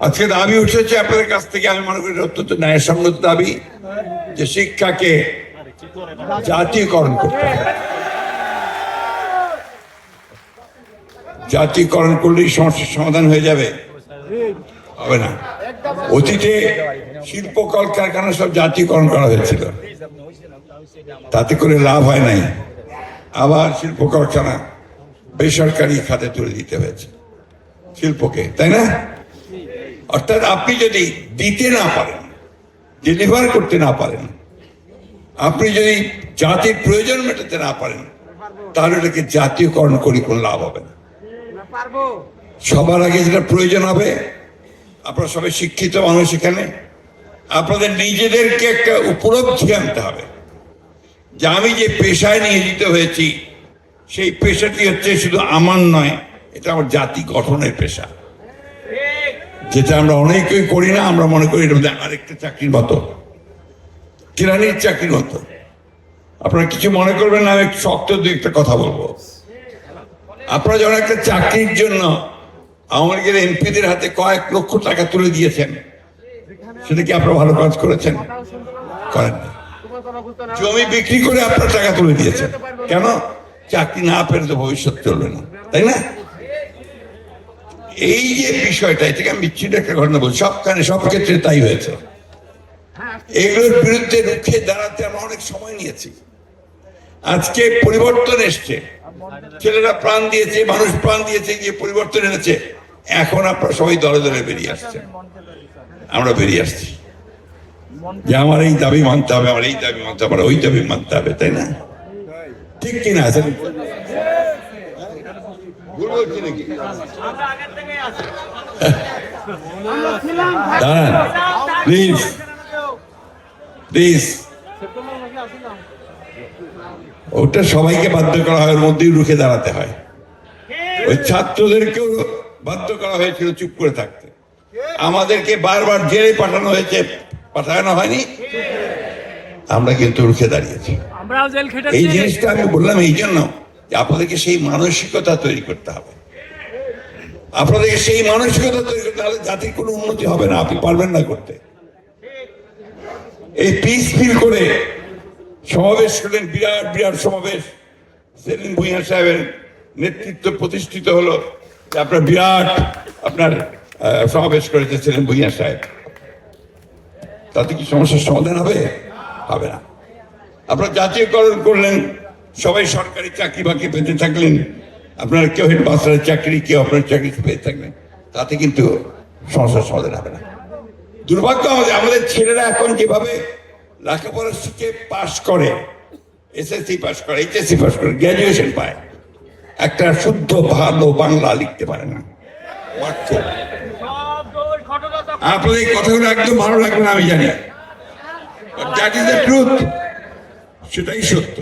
আজকে দাবি উঠেছে আপনাদের কাছ থেকে, আমি মনে করি অত্যন্ত ন্যায়সঙ্গত দাবি যে শিক্ষাকে জাতীয়করণ করতে হবে। জাতীয়করণ করলেই সমস্যার সমাধান হয়ে যাবে? হবে না। অতীতে শিল্প কলকারখানা সব জাতীয়করণ করা হয়েছিল, তাতে করে লাভ হয় নাই। আবার শিল্প কারখানা বেসরকারি খাতে তুলে দিতে হয়েছে শিল্পকে, তাই না? অর্থাৎ আপনি যদি দিতে না পারেন, ডেলিভার করতে না পারেন, আপনি যদি জাতির প্রয়োজন মেটাতে না পারেন, তাহলে এটাকে জাতীয়করণ করে কোনো লাভ হবে না। সবার আগে যেটা প্রয়োজন হবে, আপনারা সবাই শিক্ষিত মানুষ, এখানে আপনাদের নিজেদেরকে একটা উপলব্ধি আনতে হবে যে আমি যে পেশায় নিয়োজিত হয়েছি, সেই পেশাটি হচ্ছে শুধু আমার নয়, এটা আমার জাতি গঠনের পেশা, যেটা আমরা অনেকেই করি না। আমরা মনে করি এটা আরেকটা চাকরির মতো, কেরানির চাকরির মতো। আপনারা কিছু মনে করবেন না, আমি একটু শক্ত দু একটা কথা বলবো। আপনারা যখন একটা চাকরির জন্য আওয়ামী লীগের এমপিদের হাতে কয়েক লক্ষ টাকা তুলে দিয়েছেন, সেটা কি আপনারা ভালো কাজ করেছেন? করেন না। জমি বিক্রি করে আপনারা টাকা তুলে দিয়েছেন, কেন? চাকরি না পেলে তো ভবিষ্যৎ চলবে না, তাই না? এই যে বিষয়টা, এটাকে আমি বিচ্ছিন্ন একটা ঘটনা বলছি, সবখানে সব ক্ষেত্রে তাই হয়েছে। এগুলোর বিরুদ্ধে রুখে দাঁড়াতে আমরা অনেক সময় নিয়েছি। আজকে পরিবর্তন এসছে, ছেলেরা প্রাণ দিয়েছে, মানুষ প্রাণ দিয়েছে, গিয়ে পরিবর্তন এনেছে। এখন আপনারা সবাই দলে দলে বেরিয়ে আসছে, আমরা বেরিয়ে আসছি যে আমার এই দাবি মানতে হবে, আমার এই দাবি মানতে হবে, ওই দাবি মানতে হবে, তাই না? ঠিক কিনা? দাঁড়ান প্লিজ প্লিজ। ওটা সবাইকে বাধ্য করা হয়, ওর মধ্যেই রুখে দাঁড়াতে হয়। ওই ছাত্রদেরকেও বাধ্য করা হয়েছিল চুপ করে থাকতে, আমাদেরকে বারবার জেলে পাঠানো হয়েছে, পাঠানো হয়নি, আমরা কিন্তু রুখে দাঁড়িয়েছি। এই জিনিসটা আমি বললাম এই জন্য যে আপনাদেরকে সেই মানসিকতা তৈরি করতে হবে। আপনাদেরকে সেই মানসিকতা তৈরি করতে হলে জাতির কোনো উন্নতি হবে না, আপনি পারবেন না করতে। এই পিস ফিল করে সমাবেশ করলেন, বিরাট বিরাট সমাবেশ, সেলিম ভূঁইয়া সাহেবের নেতৃত্ব প্রতিষ্ঠিত হলো, আপনার বিরাট আপনার সমাবেশ করেছে সেলিম ভূঁইয়া সাহেব। তাতে কি সমস্যার সমাধান হবে? হবে না। আপনারা জাতীয়করণ করলেন, সবাই সরকারি চাকরি বাকরি পেতে থাকলেন, আপনার কেউ হেডমাস্টারের চাকরি, কেউ আপনার চাকরি পেতে থাকলেন, তাতে কিন্তু সমস্যার সমাধান হবে না। দুর্ভাগ্য আমাদের ছেলেরা এখন যেভাবে লেখাপড়া শিখে পাশ করে, এসএসসি পাশ করে, এইচএসসি পাশ করে, গ্র্যাজুয়েশন পায়, একটা শুদ্ধ ভালো বাংলা লিখতে পারে না। আপনাদের এই কথাগুলো একদম ভালো লাগবে না, আমি জানি, দ্যাট ইজ দ্য ট্রুথ, সেটাই সত্য।